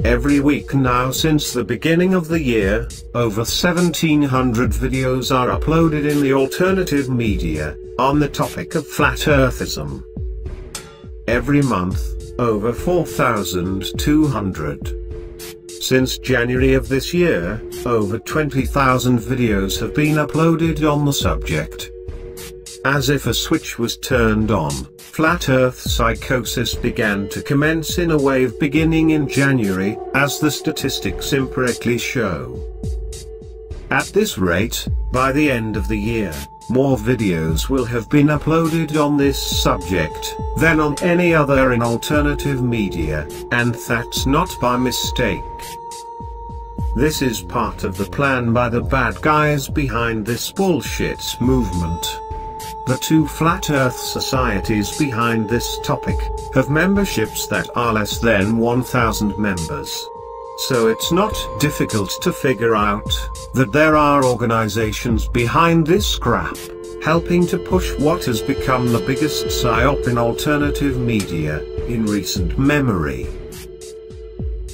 Every week now since the beginning of the year, over 1,700 videos are uploaded in the alternative media, on the topic of flat earthism. Every month, over 4,200. Since January of this year, over 20,000 videos have been uploaded on the subject. As if a switch was turned on, flat earth psychosis began to commence in a wave beginning in January, as the statistics empirically show. At this rate, by the end of the year, more videos will have been uploaded on this subject than on any other in alternative media, and that's not by mistake. This is part of the plan by the bad guys behind this bullshit movement. The two flat earth societies behind this topic have memberships that are less than 1,000 members. So it's not difficult to figure out that there are organizations behind this crap, helping to push what has become the biggest psyop in alternative media in recent memory.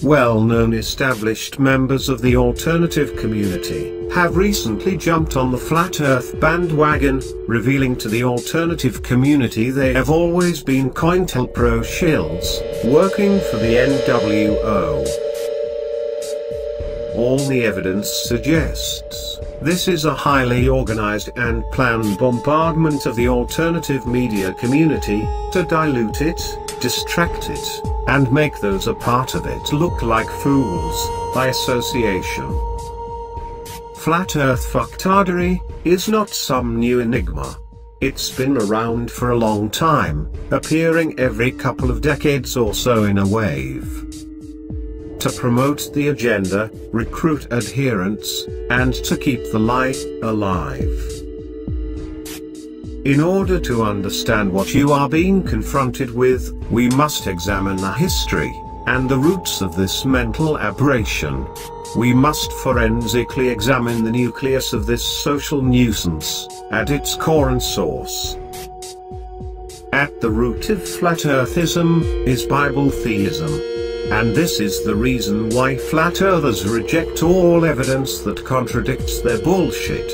Well-known established members of the alternative community have recently jumped on the flat earth bandwagon, revealing to the alternative community they have always been COINTELPRO shills, working for the NWO. All the evidence suggests this is a highly organized and planned bombardment of the alternative media community to dilute it, distract it, and make those a part of it look like fools by association. Flat Earth fucktardery is not some new enigma. It's been around for a long time, appearing every couple of decades or so in a wave. To promote the agenda, recruit adherents, and to keep the lie alive. In order to understand what you are being confronted with, we must examine the history and the roots of this mental aberration. We must forensically examine the nucleus of this social nuisance, at its core and source. At the root of flat earthism is Bible theism. And this is the reason why flat earthers reject all evidence that contradicts their bullshit.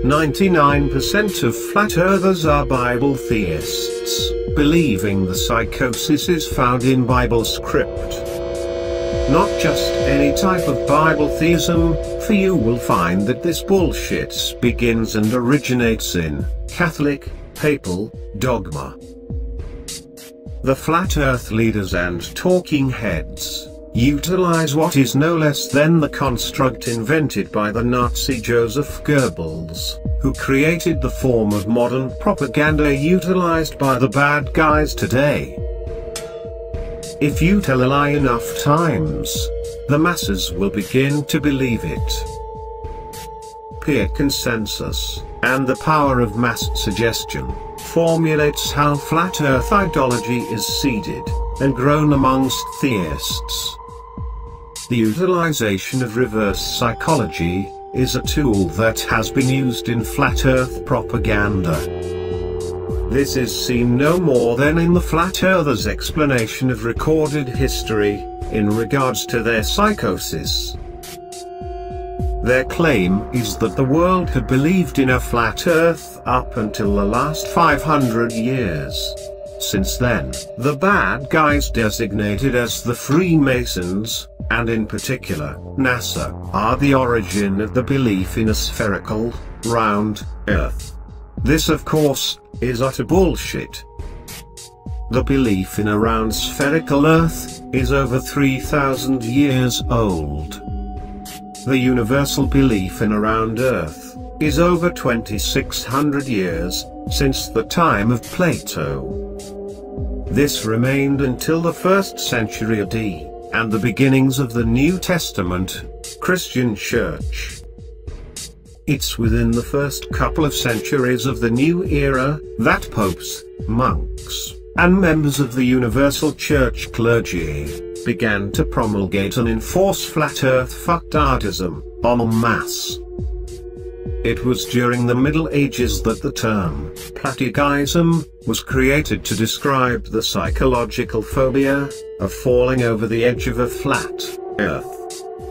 99% of flat earthers are Bible theists, believing the psychosis is found in Bible script. Not just any type of Bible theism, for you will find that this bullshit begins and originates in Catholic, papal, dogma. The flat earth leaders and talking heads utilize what is no less than the construct invented by the Nazi Joseph Goebbels, who created the form of modern propaganda utilized by the bad guys today. If you tell a lie enough times, the masses will begin to believe it. Peer consensus, and the power of mass suggestion, formulates how flat earth ideology is seeded and grown amongst theists. The utilization of reverse psychology is a tool that has been used in flat earth propaganda. This is seen no more than in the flat earthers' explanation of recorded history in regards to their psychosis. Their claim is that the world had believed in a flat earth up until the last 500 years. Since then, the bad guys designated as the Freemasons, and in particular, NASA, are the origin of the belief in a spherical, round, earth. This of course, is utter bullshit. The belief in a round spherical earth is over 3,000 years old. The universal belief in a round earth is over 2,600 years, since the time of Plato. This remained until the 1st century AD, and the beginnings of the New Testament, Christian Church. It's within the first couple of centuries of the new era, that popes, monks, and members of the universal church clergy began to promulgate and enforce flat earth fucktardism en masse. It was during the Middle Ages that the term plagiarism was created to describe the psychological phobia of falling over the edge of a flat earth.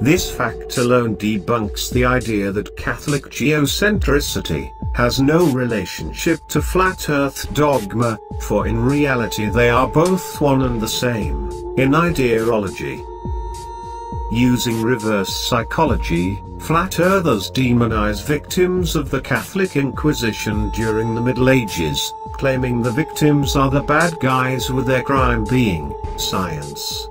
This fact alone debunks the idea that Catholic geocentricity has no relationship to flat earth dogma, for in reality they are both one and the same in ideology. Using reverse psychology, flat earthers demonize victims of the Catholic Inquisition during the Middle Ages, claiming the victims are the bad guys with their crime being science.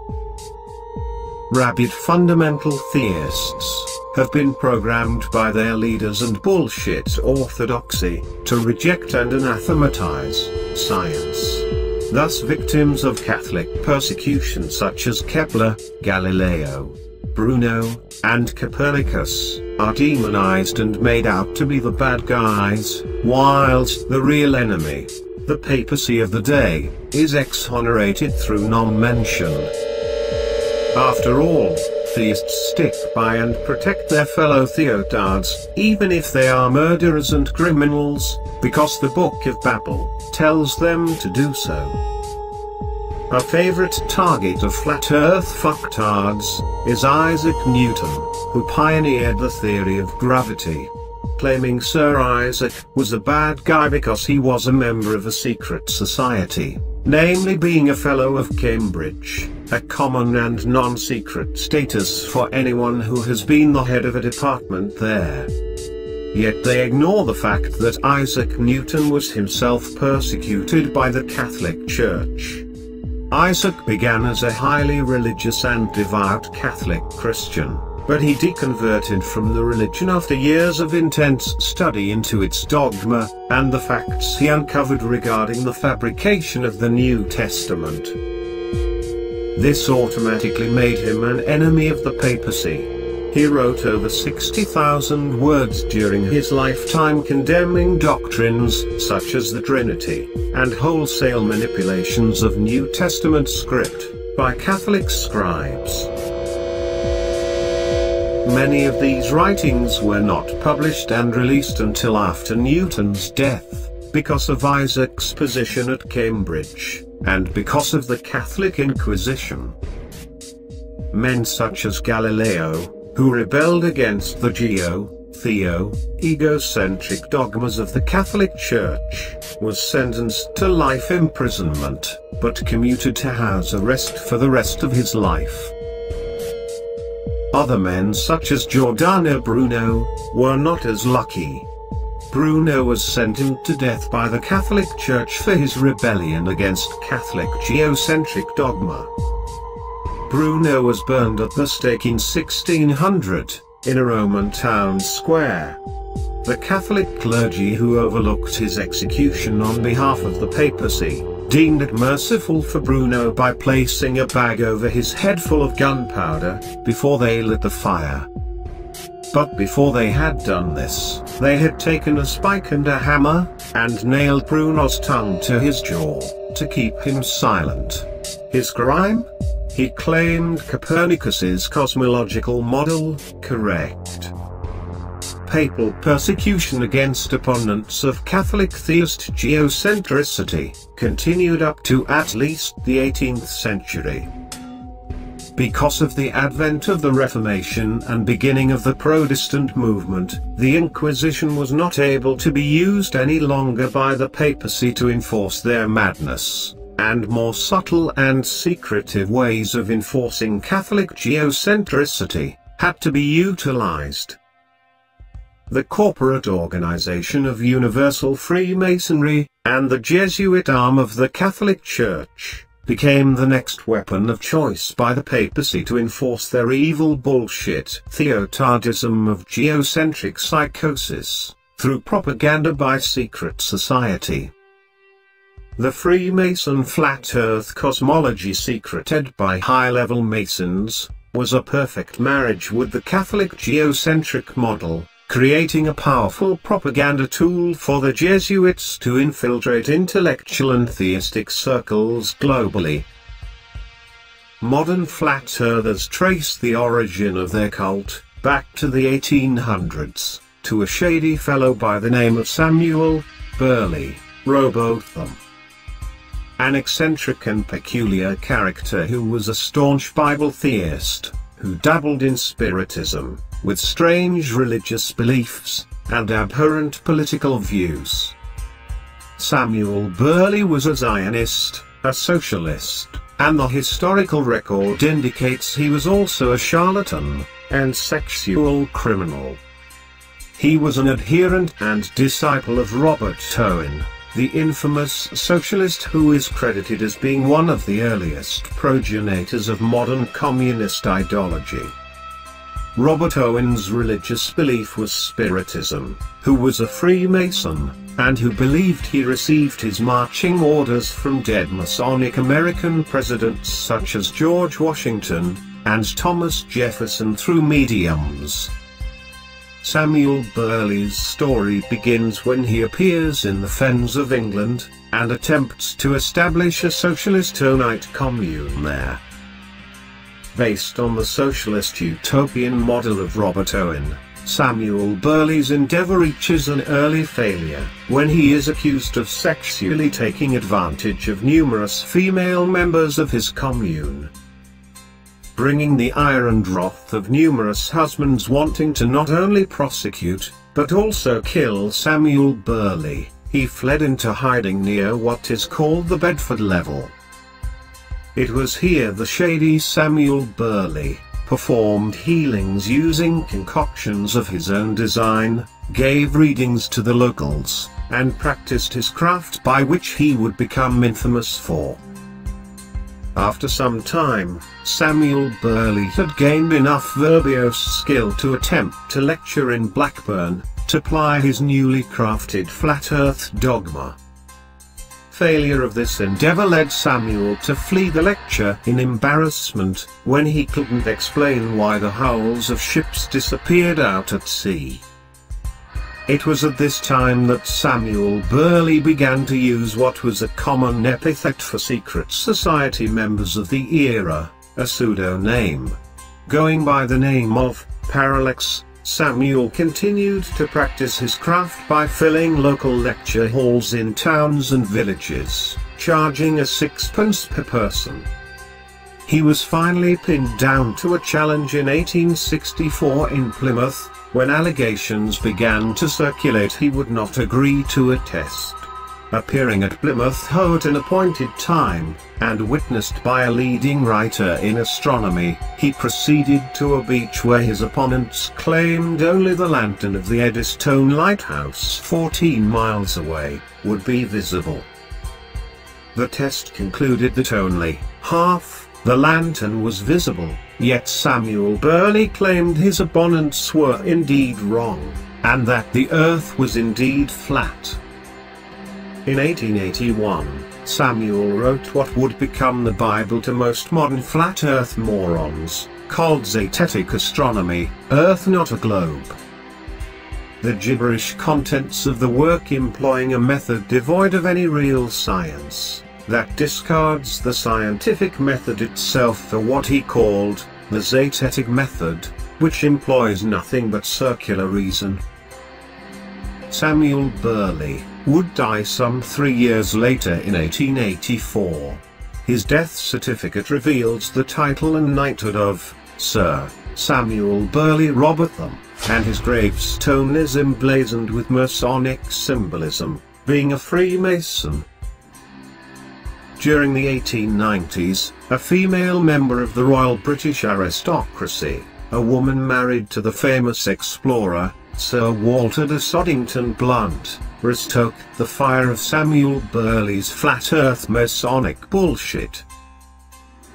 Rabid fundamental theists have been programmed by their leaders and bullshit orthodoxy to reject and anathematize science. Thus victims of Catholic persecution such as Kepler, Galileo, Bruno, and Copernicus are demonized and made out to be the bad guys, whilst the real enemy, the papacy of the day, is exonerated through non-mention. After all, theists stick by and protect their fellow theotards, even if they are murderers and criminals, because the Book of Babel tells them to do so. A favorite target of flat earth fucktards is Isaac Newton, who pioneered the theory of gravity, claiming Sir Isaac was a bad guy because he was a member of a secret society, namely being a fellow of Cambridge, a common and non-secret status for anyone who has been the head of a department there. Yet they ignore the fact that Isaac Newton was himself persecuted by the Catholic Church. Isaac began as a highly religious and devout Catholic Christian, but he deconverted from the religion after years of intense study into its dogma, and the facts he uncovered regarding the fabrication of the New Testament. This automatically made him an enemy of the papacy. He wrote over 60,000 words during his lifetime condemning doctrines such as the Trinity, and wholesale manipulations of New Testament script by Catholic scribes. Many of these writings were not published and released until after Newton's death, because of Isaac's position at Cambridge, and because of the Catholic Inquisition. Men such as Galileo, who rebelled against the egocentric dogmas of the Catholic Church, was sentenced to life imprisonment, but commuted to house arrest for the rest of his life. Other men such as Giordano Bruno were not as lucky. Bruno was sentenced to death by the Catholic Church for his rebellion against Catholic geocentric dogma. Bruno was burned at the stake in 1600, in a Roman town square. The Catholic clergy who overlooked his execution on behalf of the papacy, deemed it merciful for Bruno by placing a bag over his head full of gunpowder, before they lit the fire. But before they had done this, they had taken a spike and a hammer, and nailed Bruno's tongue to his jaw, to keep him silent. His crime? He claimed Copernicus's cosmological model correct. Papal persecution against opponents of Catholic theist geocentricity continued up to at least the 18th century. Because of the advent of the Reformation and beginning of the Protestant movement, the Inquisition was not able to be used any longer by the papacy to enforce their madness, and more subtle and secretive ways of enforcing Catholic geocentricity had to be utilized. The corporate organization of Universal Freemasonry, and the Jesuit arm of the Catholic Church, became the next weapon of choice by the papacy to enforce their evil bullshit theotardism of geocentric psychosis, through propaganda by secret society. The Freemason flat earth cosmology secreted by high-level Masons, was a perfect marriage with the Catholic geocentric model, creating a powerful propaganda tool for the Jesuits to infiltrate intellectual and theistic circles globally. Modern flat earthers trace the origin of their cult back to the 1800s, to a shady fellow by the name of Samuel Burley Robotham, an eccentric and peculiar character who was a staunch Bible theist, who dabbled in spiritism, with strange religious beliefs, and abhorrent political views. Samuel Burley was a Zionist, a socialist, and the historical record indicates he was also a charlatan and sexual criminal. He was an adherent and disciple of Robert Owen, the infamous socialist who is credited as being one of the earliest progenitors of modern communist ideology. Robert Owen's religious belief was Spiritism, who was a Freemason, and who believed he received his marching orders from dead Masonic American presidents such as George Washington and Thomas Jefferson through mediums. Samuel Burley's story begins when he appears in the fens of England, and attempts to establish a socialist Owenite commune there. Based on the socialist utopian model of Robert Owen, Samuel Burley's endeavor reaches an early failure, when he is accused of sexually taking advantage of numerous female members of his commune, bringing the ire and wrath of numerous husbands wanting to not only prosecute, but also kill Samuel Burley. He fled into hiding near what is called the Bedford Level. It was here the shady Samuel Burley performed healings using concoctions of his own design, gave readings to the locals, and practiced his craft by which he would become infamous for. After some time, Samuel Burley had gained enough verbose skill to attempt to lecture in Blackburn, to ply his newly crafted flat earth dogma. Failure of this endeavor led Samuel to flee the lecture in embarrassment, when he couldn't explain why the hulls of ships disappeared out at sea. It was at this time that Samuel Burley began to use what was a common epithet for secret society members of the era, a pseudo-name. Going by the name of Parallax, Samuel continued to practice his craft by filling local lecture halls in towns and villages, charging a sixpence per person. He was finally pinned down to a challenge in 1864 in Plymouth, when allegations began to circulate he would not agree to a test. Appearing at Plymouth Hoe at an appointed time, and witnessed by a leading writer in astronomy, he proceeded to a beach where his opponents claimed only the lantern of the Eddystone Lighthouse 14 miles away would be visible. The test concluded that only half the lantern was visible, yet Samuel Burley claimed his opponents were indeed wrong, and that the Earth was indeed flat. In 1881, Samuel wrote what would become the Bible to most modern flat earth morons, called Zetetic Astronomy, Earth Not a Globe. The gibberish contents of the work employing a method devoid of any real science, that discards the scientific method itself for what he called the Zetetic method, which employs nothing but circular reason. Samuel Burley would die some 3 years later in 1884. His death certificate reveals the title and knighthood of Sir Samuel Burley Robotham, and his gravestone is emblazoned with Masonic symbolism, being a Freemason. During the 1890s, a female member of the Royal British aristocracy, a woman married to the famous explorer, Sir Walter de Soddington Blunt, restoked the fire of Samuel Burley's flat earth Masonic bullshit.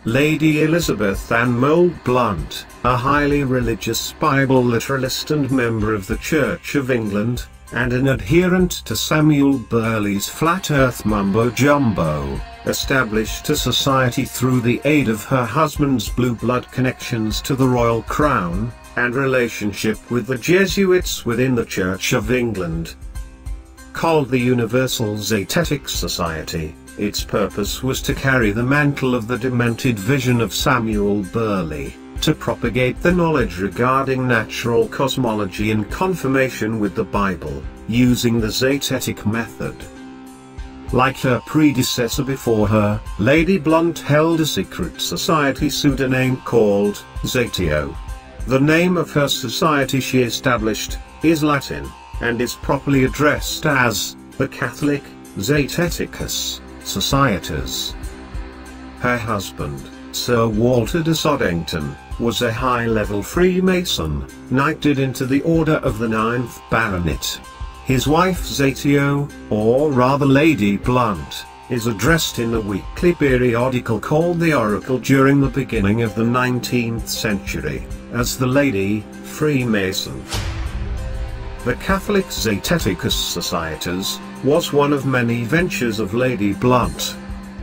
Lady Elizabeth Ann Mould Blunt, a highly religious Bible literalist and member of the Church of England, and an adherent to Samuel Burley's flat earth mumbo-jumbo, established a society through the aid of her husband's blue blood connections to the royal crown, and relationship with the Jesuits within the Church of England. Called the Universal Zetetic Society, its purpose was to carry the mantle of the demented vision of Samuel Burley, to propagate the knowledge regarding natural cosmology in confirmation with the Bible, using the Zetetic method. Like her predecessor before her, Lady Blunt held a secret society pseudonym called Zetio. The name of her society she established is Latin, and is properly addressed as the Catholic Zeteticus Societas. Her husband, Sir Walter de Soddington, was a high-level Freemason, knighted into the Order of the Ninth Baronet. His wife Zetio, or rather Lady Blunt, is addressed in a weekly periodical called The Oracle during the beginning of the 19th century, as the Lady Freemason. The Catholic Zeteticus Societas was one of many ventures of Lady Blunt.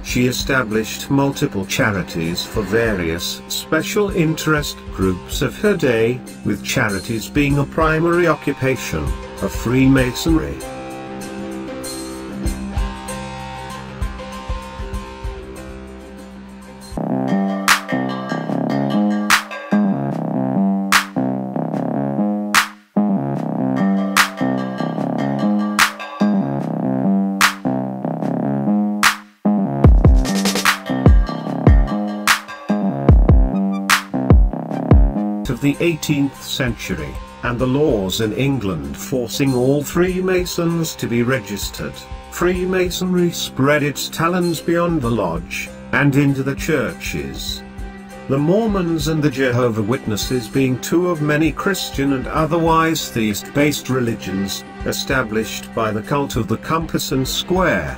She established multiple charities for various special interest groups of her day, with charities being a primary occupation of Freemasonry. Of the 18th century, and the laws in England forcing all Freemasons to be registered, Freemasonry spread its talons beyond the lodge, and into the churches. The Mormons and the Jehovah's Witnesses being two of many Christian and otherwise theist-based religions, established by the cult of the compass and square.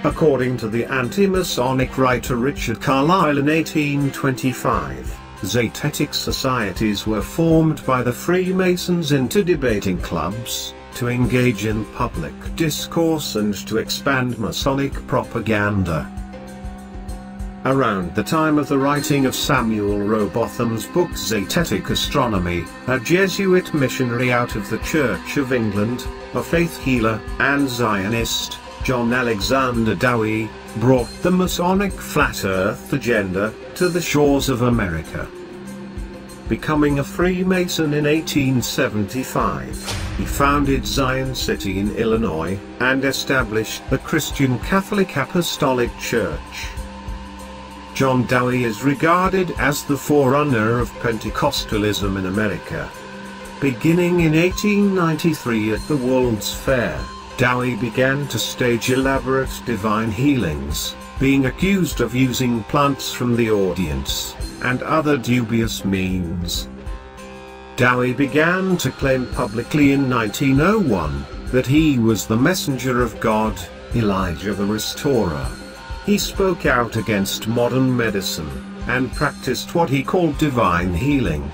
According to the anti-Masonic writer Richard Carlile in 1825, Zetetic societies were formed by the Freemasons into debating clubs, to engage in public discourse and to expand Masonic propaganda. Around the time of the writing of Samuel Rowbotham's book Zetetic Astronomy, a Jesuit missionary out of the Church of England, a faith healer and Zionist, John Alexander Dowie, brought the Masonic flat earth agenda to the shores of America. Becoming a Freemason in 1875, he founded Zion City in Illinois, and established the Christian Catholic Apostolic Church. John Dowie is regarded as the forerunner of Pentecostalism in America. Beginning in 1893 at the World's Fair, Dowie began to stage elaborate divine healings, being accused of using plants from the audience, and other dubious means. Dowie began to claim publicly in 1901, that he was the messenger of God, Elijah the Restorer. He spoke out against modern medicine, and practiced what he called divine healing.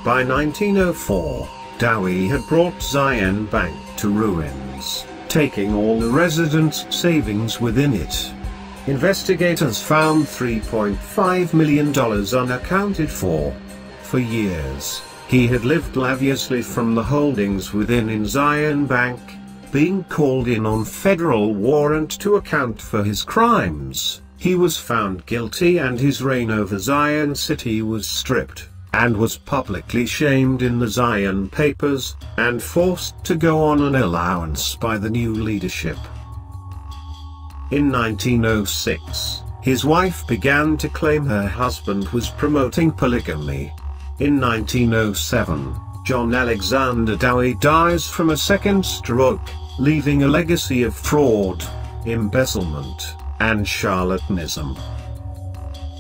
By 1904, Dowie had brought Zion Bank to ruins, taking all the residents' savings within it. Investigators found $3.5 million unaccounted for. For years, he had lived lavishly from the holdings within in Zion Bank, being called in on federal warrant to account for his crimes. He was found guilty and his reign over Zion City was stripped, and was publicly shamed in the Zion papers, and forced to go on an allowance by the new leadership. In 1906, his wife began to claim her husband was promoting polygamy. In 1907, John Alexander Dowie dies from a second stroke, leaving a legacy of fraud, embezzlement, and charlatanism.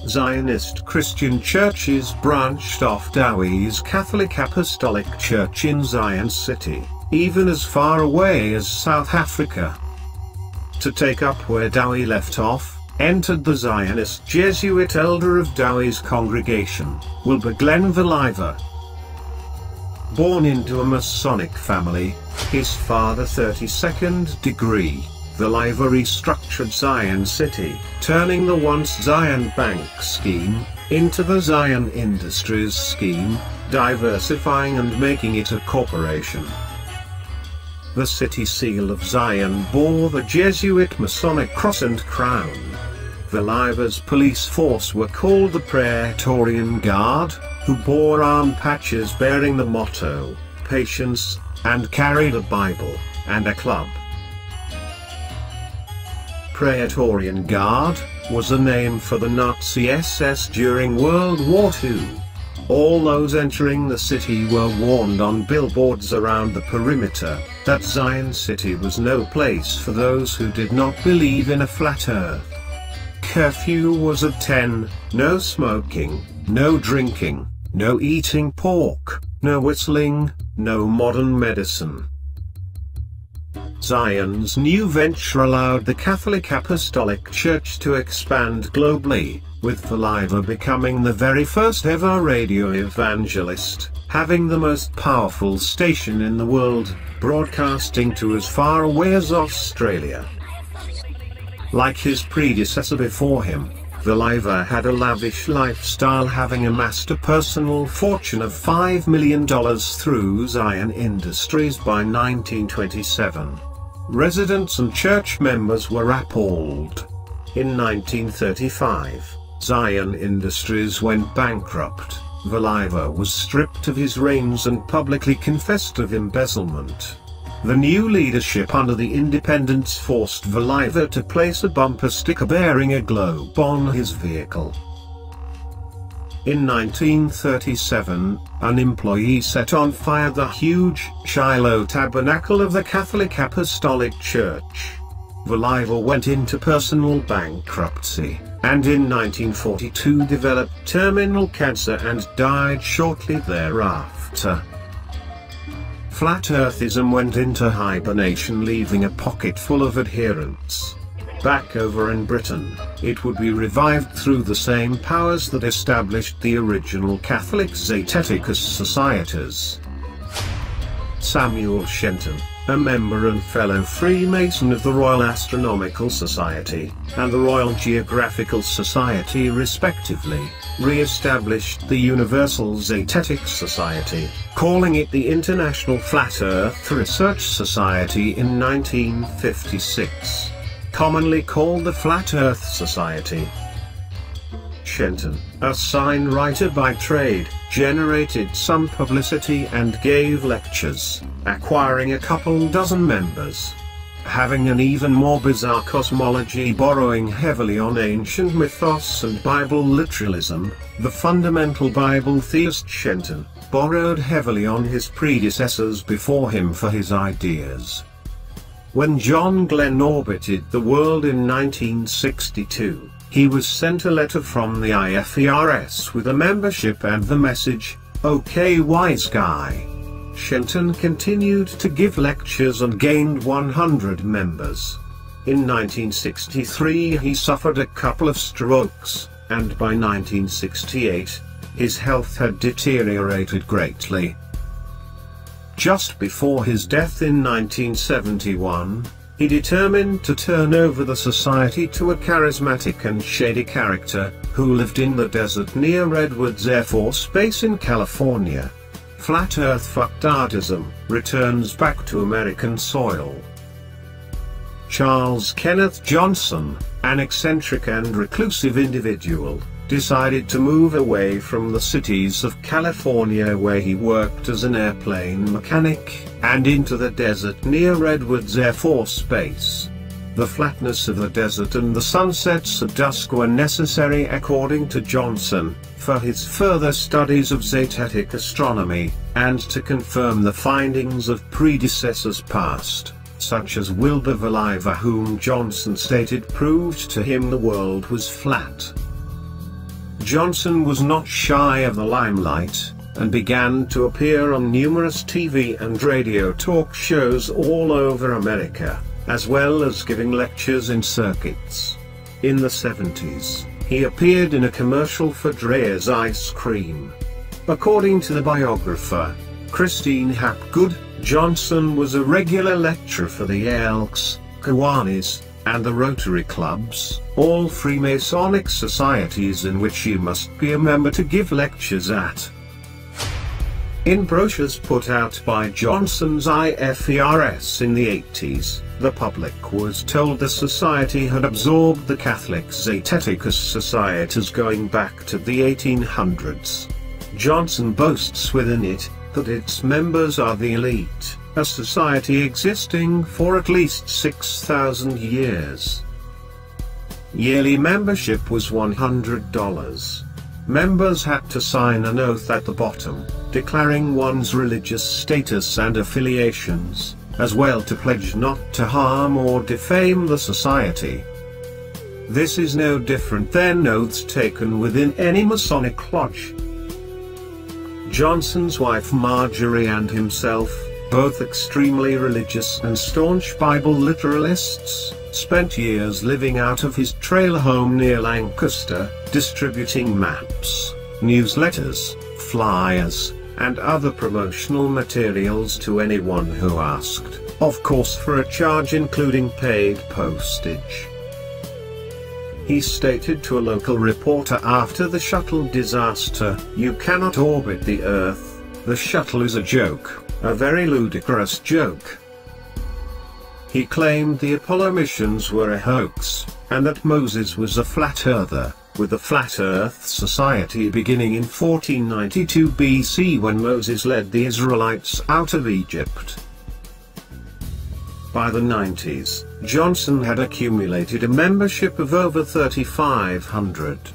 Zionist Christian churches branched off Dowie's Catholic Apostolic Church in Zion City, even as far away as South Africa. To take up where Dowie left off, entered the Zionist Jesuit elder of Dowie's congregation, Wilbur Glenn Valiver. Born into a Masonic family, his father 32nd degree, Valiver restructured Zion City, turning the once Zion Bank scheme into the Zion Industries scheme, diversifying and making it a corporation. The city seal of Zion bore the Jesuit Masonic cross and crown. Voliva's police force were called the Praetorian Guard, who bore arm patches bearing the motto, "Patience," and carried a Bible and a club. Praetorian Guard was a name for the Nazi SS during World War II. All those entering the city were warned on billboards around the perimeter that Zion City was no place for those who did not believe in a flat earth. Curfew was at 10, no smoking, no drinking, no eating pork, no whistling, no modern medicine. Zion's new venture allowed the Catholic Apostolic Church to expand globally, with Voliva becoming the very first ever radio evangelist, having the most powerful station in the world, broadcasting to as far away as Australia. Like his predecessor before him, Voliva had a lavish lifestyle, having amassed a personal fortune of $5 million through Zion Industries by 1927. Residents and church members were appalled. In 1935, Zion Industries went bankrupt. Voliva was stripped of his reins and publicly confessed of embezzlement. The new leadership under the independents forced Voliva to place a bumper sticker bearing a globe on his vehicle. In 1937, an employee set on fire the huge Shiloh Tabernacle of the Catholic Apostolic Church. Voliva went into personal bankruptcy, and in 1942 developed terminal cancer and died shortly thereafter. Flat Earthism went into hibernation, leaving a pocket full of adherents. Back over in Britain, it would be revived through the same powers that established the original Catholic Zeteticus societies. Samuel Shenton, a member and fellow Freemason of the Royal Astronomical Society and the Royal Geographical Society respectively, re-established the Universal Zetetic Society, calling it the International Flat Earth Research Society in 1956. Commonly called the Flat Earth Society. Shenton, a sign writer by trade, generated some publicity and gave lectures, acquiring a couple dozen members. Having an even more bizarre cosmology, borrowing heavily on ancient mythos and Bible literalism, the fundamental Bible theist Shenton borrowed heavily on his predecessors before him for his ideas. When John Glenn orbited the world in 1962, he was sent a letter from the IFERS with a membership and the message, "Okay, wise guy." Shenton continued to give lectures and gained 100 members. In 1963 he suffered a couple of strokes, and by 1968, his health had deteriorated greatly. Just before his death in 1971, he determined to turn over the society to a charismatic and shady character, who lived in the desert near Redwoods Air Force Base in California. Flat Earth fucktardism returns back to American soil. Charles Kenneth Johnson, an eccentric and reclusive individual, decided to move away from the cities of California, where he worked as an airplane mechanic, and into the desert near Redwoods Air Force Base. The flatness of the desert and the sunsets at dusk were necessary, according to Johnson, for his further studies of zetetic astronomy, and to confirm the findings of predecessors past, such as Wilbur Voliva, whom Johnson stated proved to him the world was flat. Johnson was not shy of the limelight, and began to appear on numerous TV and radio talk shows all over America, as well as giving lectures in circuits. In the 70s, he appeared in a commercial for Dreyer's ice cream. According to the biographer, Christine Hapgood, Johnson was a regular lecturer for the Elks, Kiwanis, and the Rotary Clubs, all Freemasonic societies in which you must be a member to give lectures at. In brochures put out by Johnson's IFERS in the 80s, The public was told the society had absorbed the Catholic Zeteticus societies going back to the 1800s. Johnson boasts within it that its members are the elite, a society existing for at least 6,000 years. Yearly membership was $100. Members had to sign an oath at the bottom, declaring one's religious status and affiliations, as well to pledge not to harm or defame the society. This is no different than oaths taken within any Masonic lodge. Johnson's wife Marjorie and himself, both extremely religious and staunch Bible literalists, spent years living out of his trailer home near Lancaster, distributing maps, newsletters, flyers, and other promotional materials to anyone who asked, of course for a charge including paid postage. He stated to a local reporter after the shuttle disaster, "You cannot orbit the Earth, the shuttle is a joke, a very ludicrous joke." He claimed the Apollo missions were a hoax, and that Moses was a flat earther, with the Flat Earth Society beginning in 1492 BC when Moses led the Israelites out of Egypt. By the 90s, Johnson had accumulated a membership of over 3,500.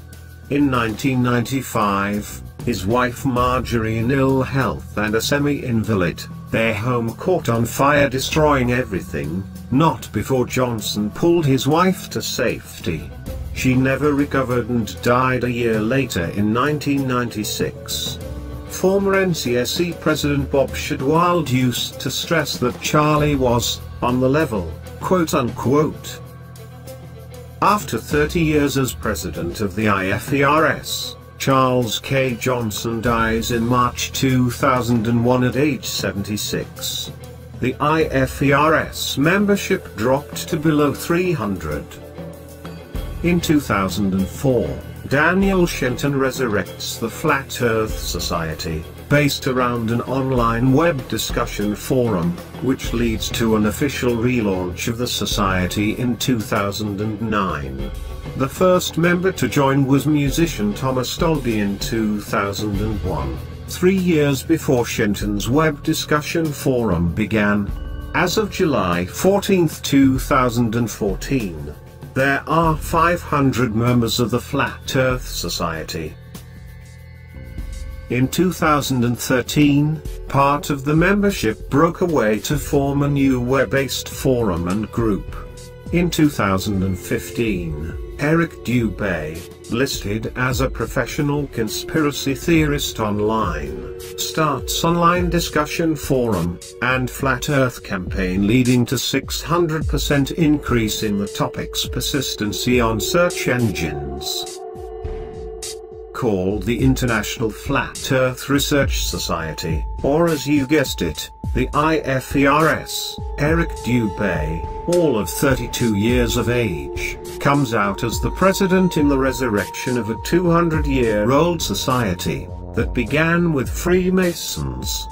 In 1995, his wife Marjorie in ill health and a semi-invalid, their home caught on fire destroying everything, not before Johnson pulled his wife to safety. She never recovered and died a year later in 1996. Former NCSE President Bob Shadwald used to stress that Charlie was on the level, quote-unquote. After 30 years as president of the IFERS, Charles K. Johnson dies in March 2001 at age 76. The IFERS membership dropped to below 300. In 2004, Daniel Shenton resurrects the Flat Earth Society, based around an online web discussion forum, which leads to an official relaunch of the society in 2009. The first member to join was musician Thomas Dolby in 2001, 3 years before Shenton's web discussion forum began. As of July 14, 2014, there are 500 members of the Flat Earth Society. In 2013, part of the membership broke away to form a new web-based forum and group. In 2015, Eric Dubé, listed as a professional conspiracy theorist online, starts online discussion forum and Flat Earth campaign leading to 600% increase in the topic's persistency on search engines. Called the International Flat Earth Research Society, or as you guessed it, the IFERS, Eric Dubé, all of 32 years of age, comes out as the president in the resurrection of a 200-year-old society that began with Freemasons.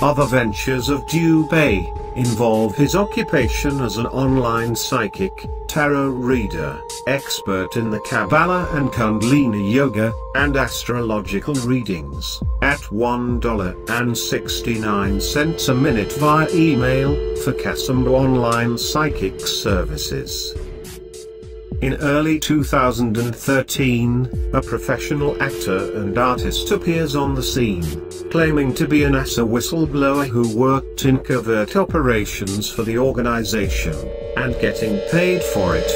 Other ventures of Dubé involve his occupation as an online psychic, tarot reader, expert in the Kabbalah and Kundalini Yoga, and astrological readings, at $1.69 a minute via email, for Casimbo Online Psychic Services. In early 2013, a professional actor and artist appears on the scene, claiming to be a NASA whistleblower who worked in covert operations for the organization, and getting paid for it.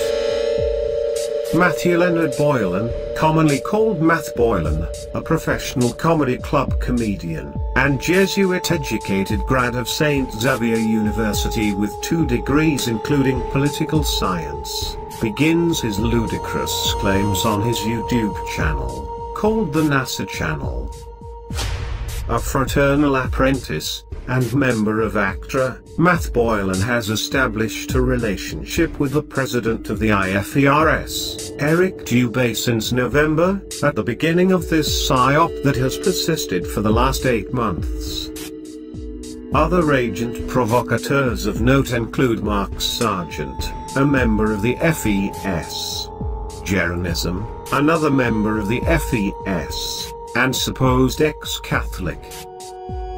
Matthew Leonard Boylan, commonly called Matt Boylan, a professional comedy club comedian, and Jesuit-educated grad of St. Xavier University with 2 degrees including political science, begins his ludicrous claims on his YouTube channel, called the NASA Channel. A fraternal apprentice, and member of ACTRA, Matt Boylan has established a relationship with the president of the IFERS, Eric Dubé, since November, at the beginning of this PSYOP that has persisted for the last 8 months. Other agent provocateurs of note include Mark Sargent, a member of the FES, Jeronism, another member of the FES, and supposed ex-Catholic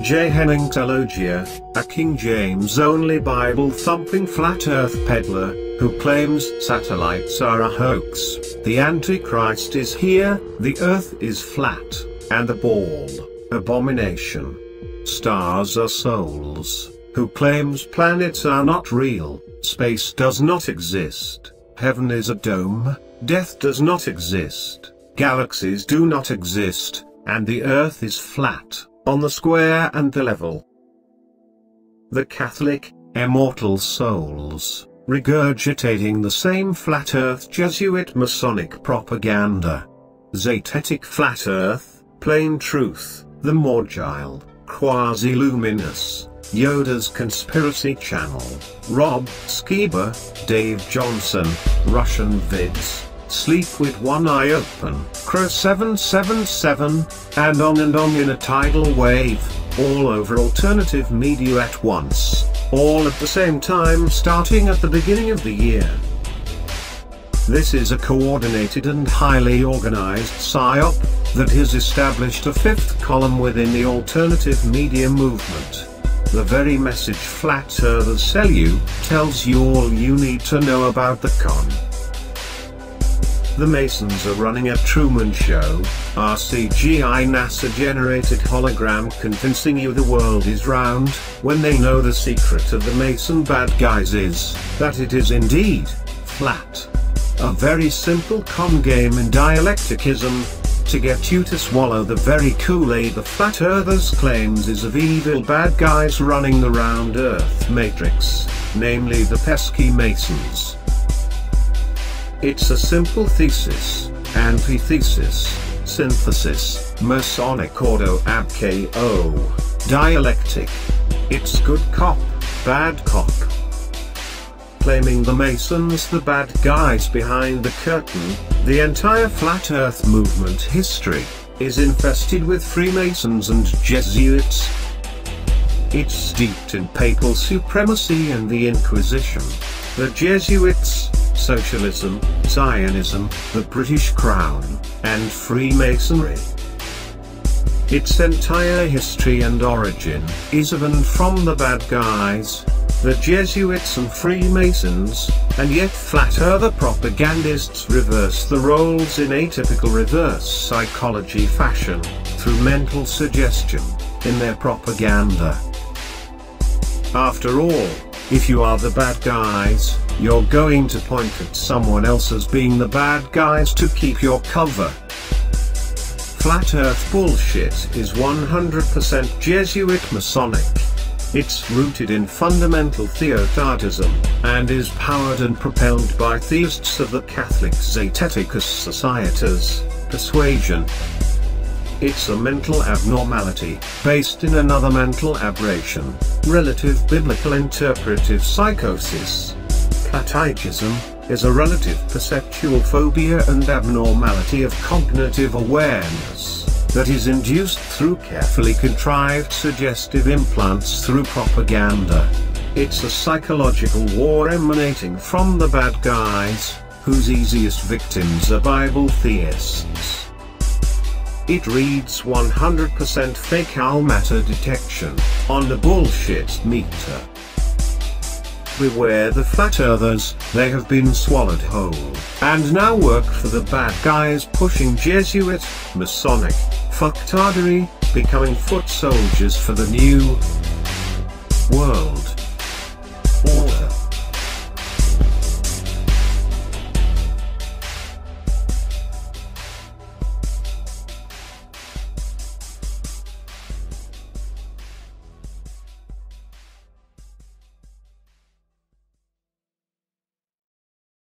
J. Henning Teologia, a King James-only Bible-thumping flat earth peddler, who claims satellites are a hoax, the Antichrist is here, the earth is flat, and the bald abomination. Stars are souls, who claims planets are not real, space does not exist, heaven is a dome, death does not exist, galaxies do not exist, and the earth is flat, on the square and the level. The Catholic, immortal souls, regurgitating the same flat earth Jesuit Masonic propaganda. Zetetic flat earth, plain truth, the Morgile, quasi-luminous, Yoda's conspiracy channel, Rob Skiba, Dave Johnson, Russian vids, Sleep with One Eye Open, Crow 777, and on in a tidal wave, all over alternative media at once, all at the same time starting at the beginning of the year. This is a coordinated and highly organized psyop that has established a fifth column within the alternative media movement. The very message flat earthers sell you tells you all you need to know about the con. The Masons are running a Truman Show, RCGI NASA-generated hologram convincing you the world is round, when they know the secret of the Mason bad guys is that it is indeed flat. A very simple con game in dialecticism, to get you to swallow the very Kool-Aid the flat earthers claims is of evil bad guys running the round earth matrix, namely the pesky Masons. It's a simple thesis, antithesis, synthesis, Masonic ordo ab ko, dialectic. It's good cop, bad cop. Claiming the Masons the bad guys behind the curtain, the entire flat earth movement history is infested with Freemasons and Jesuits. It's steeped in papal supremacy and the Inquisition, the Jesuits, socialism, Zionism, the British Crown, and Freemasonry. Its entire history and origin is of and from the bad guys, the Jesuits and Freemasons, and yet flat earther propagandists reverse the roles in atypical reverse psychology fashion, through mental suggestion, in their propaganda. After all, if you are the bad guys, you're going to point at someone else as being the bad guys to keep your cover. Flat earth bullshit is 100% Jesuit Masonic. It's rooted in fundamental theotartism, and is powered and propelled by theists of the Catholic Zeteticus Societas persuasion. It's a mental abnormality, based in another mental aberration, relative biblical interpretive psychosis. Platonism is a relative perceptual phobia and abnormality of cognitive awareness that is induced through carefully contrived suggestive implants through propaganda. It's a psychological war emanating from the bad guys, whose easiest victims are Bible theists. It reads 100% fecal matter detection on the bullshit meter. Beware the flat earthers, they have been swallowed whole, and now work for the bad guys pushing Jesuit, Masonic, fucktardery, becoming foot soldiers for the new world.